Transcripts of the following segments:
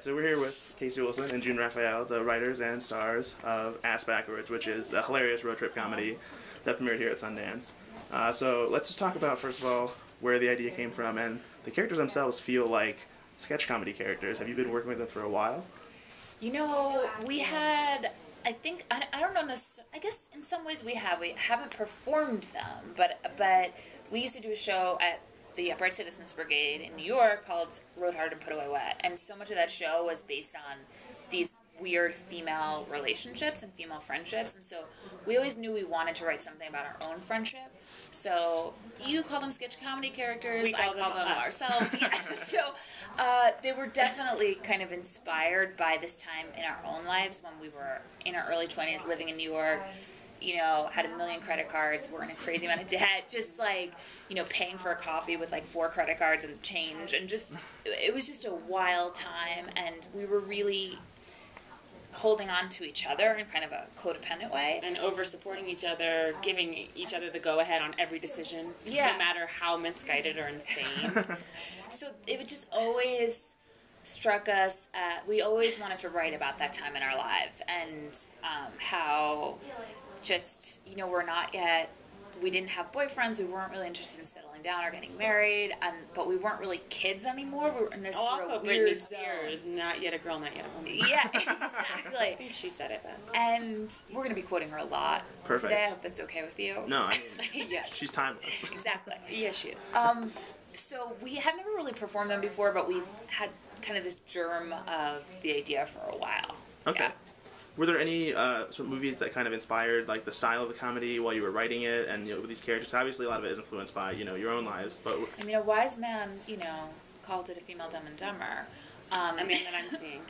So we're here with Casey Wilson and Diane Raphael, the writers and stars of Ass Backwards, which is a hilarious road trip comedy that premiered here at Sundance. So let's just talk about, first of all, where the idea came from, and the characters themselves feel like sketch comedy characters. Have you been working with them for a while? You know, we had, I think, I don't know, I guess in some ways we haven't performed them, but we used to do a show at the Upright Citizens Brigade in New York called Rode Hard and Put Away Wet, and so much of that show was based on these weird female relationships and female friendships, and so we always knew we wanted to write something about our own friendship. So you call them sketch comedy characters, I call them ourselves. Yeah. So they were definitely kind of inspired by this time in our own lives when we were in our early 20s living in New York. You know, had 1 million credit cards, were in a crazy amount of debt, just like, you know, paying for a coffee with like 4 credit cards and change, and just, it was just a wild time, and we were really holding on to each other in kind of a codependent way. And over-supporting each other, giving each other the go-ahead on every decision, Yeah. no matter how misguided or insane. So it would just always struck us, we always wanted to write about that time in our lives, and how just, you know, we didn't have boyfriends, we weren't really interested in settling down or getting married, but we weren't really kids anymore. We were in this sort of weird Britney Spears, not yet a girl, not yet a woman. Yeah, exactly. I think she said it best. And we're going to be quoting her a lot today. I hope that's okay with you. No, I mean, Yeah. she's timeless. Exactly. Yes, she is. So we have never really performed them before, but we've had kind of this germ of the idea for a while. Okay. Yeah. Were there any sort of movies that kind of inspired like the style of the comedy while you were writing it, and with these characters? Obviously, a lot of it is influenced by your own lives, but I mean, a wise man, called it a female Dumb and Dumber. I mean, that I'm seeing.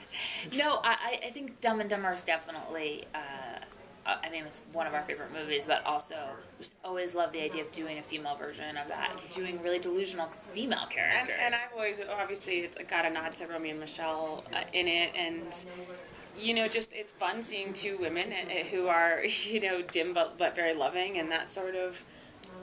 No, I think Dumb and Dumber is definitely, I mean, it's one of our favorite movies, but also we just always loved the idea of doing a female version of that, doing really delusional female characters. And I've always, obviously, it's got a nod to Romeo and Michelle in it, and just it's fun seeing 2 women who are, dim but very loving, and that sort of.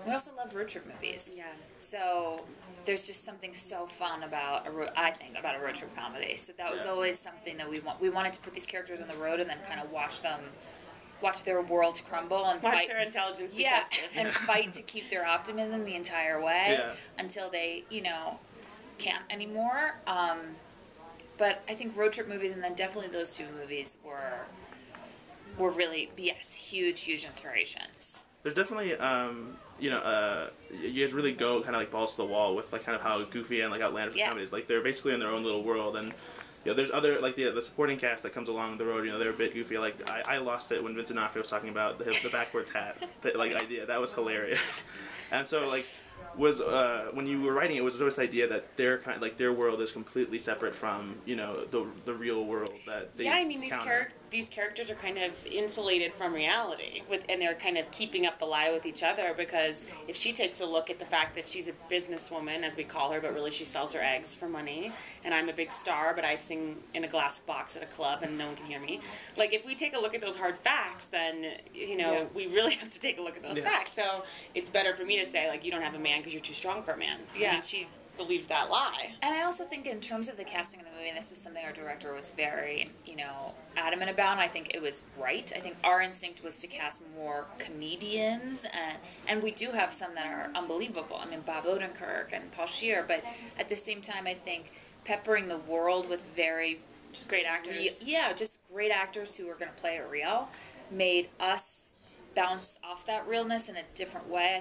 We also love road trip movies. Yeah. So there's just something so fun about I think about a road trip comedy. So that was always something that we wanted to put these characters on the road and then kind of watch their world crumble and watch fight their intelligence be yeah, tested. and fight to keep their optimism the entire way until they, can't anymore. But I think road trip movies, and then definitely those 2 movies were really, yes, huge inspirations. there's definitely you guys really go kind of like balls to the wall with like kind of how goofy and like outlandish the comedy is. Like they're basically in their own little world, and there's other like the supporting cast that comes along the road. They're a bit goofy. Like I lost it when Vincent D'Onofrio was talking about the backwards hat idea. That was hilarious. And so like was when you were writing it, was there this idea that their world is completely separate from the real world that they I mean these characters are kind of insulated from reality, and they're kind of keeping up the lie with each other, because if she takes a look at the fact that she's a businesswoman, as we call her, but really she sells her eggs for money, and I'm a big star, but I sing in a glass box at a club and no one can hear me. Like, if we take a look at those hard facts, then we really have to take a look at those facts. So it's better for me to say, like, you don't have a man because you're too strong for a man. Yeah. I mean, she believes that lie. And I also think in terms of the casting of the movie, and this was something our director was very, adamant about, and I think it was right. I think our instinct was to cast more comedians, and we do have some that are unbelievable. I mean, Bob Odenkirk and Paul Scheer, but at the same time, I think peppering the world with Just great actors. just great actors who are going to play it real, made us bounce off that realness in a different way.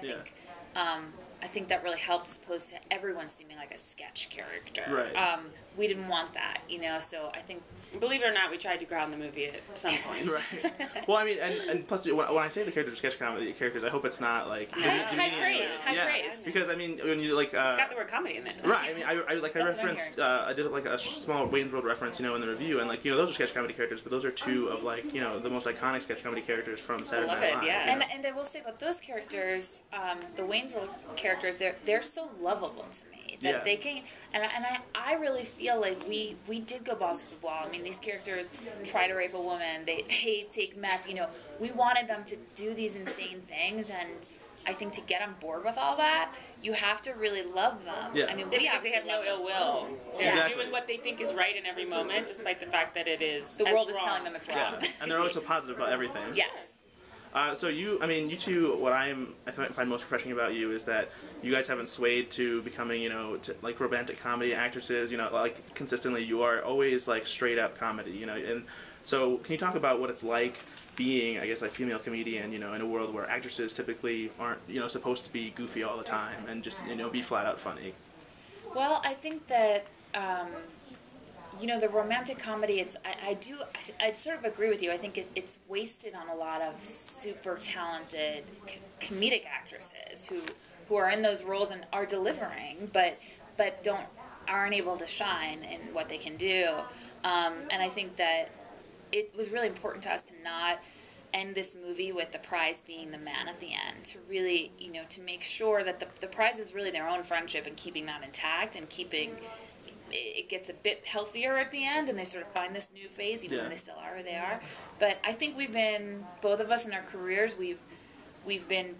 I think that really helped, as opposed to everyone seeming like a sketch character. Right. We didn't want that, so I think. Believe it or not, we tried to ground the movie at some point. Right. Well, I mean, and plus, when I say the characters are sketch comedy characters, I hope it's not like high praise. Because I mean, when you like, it's got the word comedy in it. Right. I mean, I referenced, I did like a small Wayne's World reference, in the review, and like those are sketch comedy characters, but those are 2 of like the most iconic sketch comedy characters from Saturday Night Live. Yeah. And I will say about those characters, the Wayne's World characters, they're so lovable to me that they can, and I really feel like we did go balls to the wall. I mean, these characters try to rape a woman, they take meth, we wanted them to do these insane things, and I think to get on board with all that, you have to really love them. Yeah. I mean, Because they have no ill will. They're Exactly. doing what they think is right in every moment, despite the fact that it is the world is wrong. telling them it's wrong. Yeah, and they're always so positive about everything. Yes. So you two, what I find most refreshing about you is that you guys haven't swayed to becoming, like romantic comedy actresses. Like consistently, you are always like straight up comedy. And so can you talk about what it's like being, I guess, like female comedian, in a world where actresses typically aren't, supposed to be goofy all the time and just, be flat out funny? Well, I think that, the romantic comedy, I sort of agree with you. I think it's wasted on a lot of super talented comedic actresses who are in those roles and are delivering, but aren't able to shine in what they can do. And I think that it was really important to us to not end this movie with the prize being the man at the end, to really, to make sure that the prize is really their own friendship and keeping that intact and keeping it gets a bit healthier at the end and they sort of find this new phase even though they still are who they are. But I think we've been, both of us in our careers, we've been,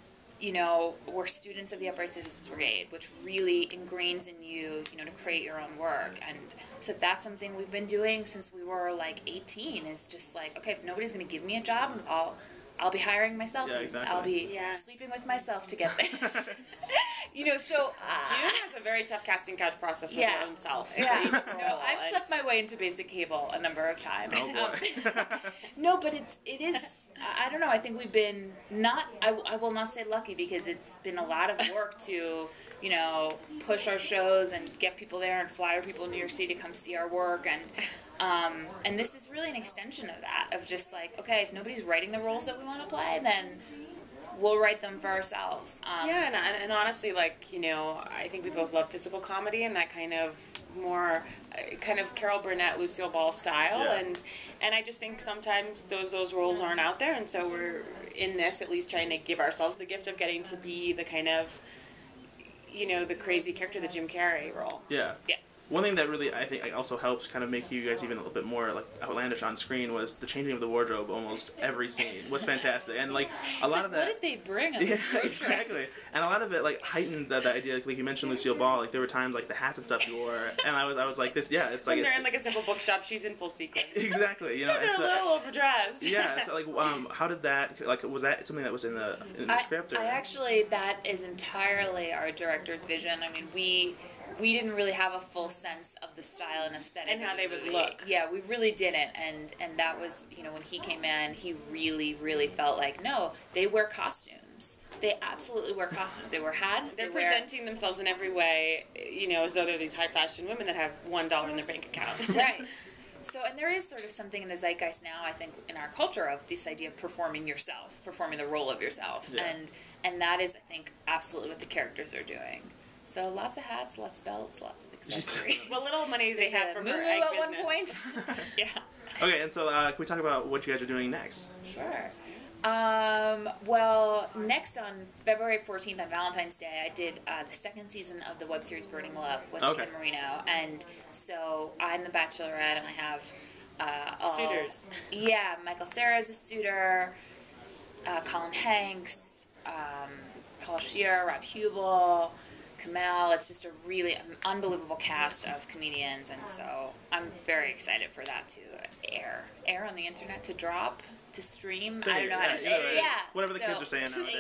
we're students of the Upright Citizens Brigade, which really ingrains in you, to create your own work. And so that's something we've been doing since we were like 18, is just like, okay, if nobody's going to give me a job, I'll be hiring myself. Yeah, exactly. I'll be sleeping with myself to get this. So June has a very tough casting couch process with her own self. Yeah, no, I've slept my way into basic cable a number of times. Oh boy. No, but it is. I don't know. I think we've been not. I will not say lucky, because it's been a lot of work to push our shows and get people there and flyer people in New York City to come see our work, and this is really an extension of that, of just like, okay, if nobody's writing the roles that we want to play, then we'll write them for ourselves. And honestly, like, I think we both love physical comedy and that kind of more kind of Carol Burnett, Lucille Ball style, and I just think sometimes those roles aren't out there, and so we're in this at least trying to give ourselves the gift of getting to be the kind of the crazy character, the Jim Carrey role. Yeah. One thing that really, I think, also helps kind of make you guys even a little bit more like outlandish on screen was the changing of the wardrobe. Almost every scene was fantastic, and like a lot of that. What did they bring on this boat exactly, and a lot of it like heightened the idea. Like you mentioned Lucille Ball, like there were times like the hats and stuff you wore, and I was like this. Yeah, it's like when they're in like a simple bookshop, she's in full sequins. Exactly, they're a little overdressed. Yeah, so like how did that, like, was that something that was in the script? Or? I actually, that is entirely our director's vision. I mean, we didn't really have a full sense of the style and aesthetic and how they would movie. look. Yeah, we really didn't, and that was, when he came in, he really felt like, no, they wear costumes. They absolutely wear costumes. They wear hats. They're presenting themselves in every way, as though they're these high fashion women that have $1 in their bank account. Right. So, and there is sort of something in the zeitgeist now, I think, in our culture of this idea of performing yourself, performing the role of yourself, and that is, I think, absolutely what the characters are doing. So lots of hats, lots of belts, lots of accessories. What little money they have from her Moo-moo egg at business. one point. Yeah. Okay, and so can we talk about what you guys are doing next? Sure. Well, next on February 14th on Valentine's Day, I did the second season of the web series Burning Love with Ken Marino, and so I'm the Bachelorette, and I have suitors. Yeah, Michael Cera is a suitor, Colin Hanks, Paul Scheer, Rob Hubel, Kamel. It's just a really unbelievable cast of comedians, and so I'm very excited for that to air on the internet, to drop, to stream. I don't know how to say it. Yeah. Whatever the kids are saying nowadays.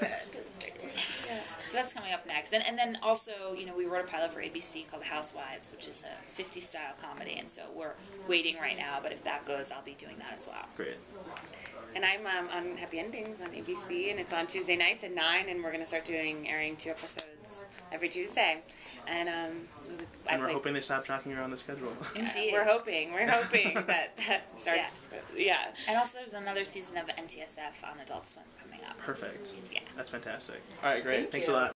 Yeah. So that's coming up next. And then also, we wrote a pilot for ABC called The Housewives, which is a 50s style comedy, and so we're waiting right now, but if that goes, I'll be doing that as well. Great. And I'm on Happy Endings on ABC, and it's on Tuesday nights at 9, and we're going to start airing 2 episodes every Tuesday. And we're hoping they stop tracking around the schedule. Indeed. We're hoping that starts. Yeah. And also there's another season of NTSF on Adult Swim coming up. Perfect. Yeah. That's fantastic. All right, great. Thanks you. a lot.